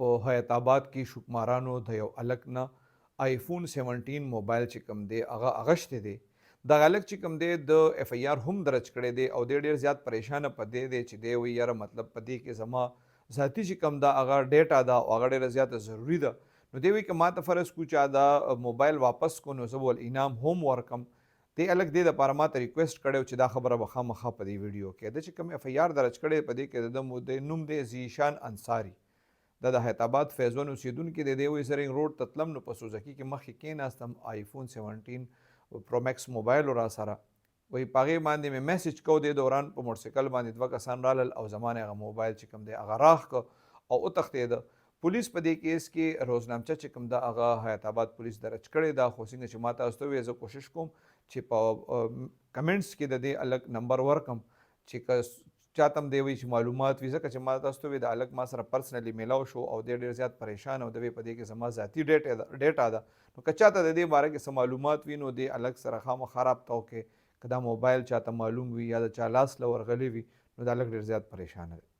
په حیات آباد کې شکمارانو د یو هلک نه آیفون 17 موبایل چې کوم دی هغه اغشتی دی. دغه هلک چې کوم دی د اف ای آر هم درج کړی دی او دی ډېر زیات پریشانه په دې دی چې دی وایي یاره مطلب په دې کې زما ذاتي چې کوم ده هغه ډیټا ده او هغه ډېره زیاته ضروري ده. نو دی وایي که ما ته فرض کړو چې دا موبایل واپس کو نو زه به ول انعام هم ورکم. دې هلک دې دپاره ما ته ریکویسټ کړی و چې دا خبره به خامخا په دې ویډیو کې ده چې کوم اف ای آر درج کړی په دې کې د نوم دی ذیشان انصاري. دا د حیات آباد فیض ون اوسیدونکي دی. دی وایي زه رنګ روډ ته تلم نو په سوزکي کې مخکې کېناستم آیفون 17 پرو میکس موبایل و را سره وایي په هغې باندې مې میسج کو دې دوران په موټرسایکل باندې دوه کسان رالل او زما نه هغه موبایل چې کوم دی هغه راخ که او وتښتېده. پولیس په دې کیس کې روزنامچه چې کوم ده هغه حیات آباد پولیس درج کړې ده. خو څنګه چې ما تاسو ته وویل زه کوشش کوم چې په کمنټس کې د دې هلک نمبر ورکم چې که چاته هم دی وایي چې معلومات وي ځکه چې ما تاسو ته وویل د هلک ما سره پرسنلي میلاو شو او دی ډېر زیات پریشان او د وی په دې کې زما ذاتي ډیټا ده. نو که چاته د دې باره کې څه معلومات وي نو دې هلک سره خامخا رابطه وکړئ. که دا موبایل چاته معلوم وي یا د چا لاس له ورغلی وي نو دا هلک ډېر زیات پریشانه دی.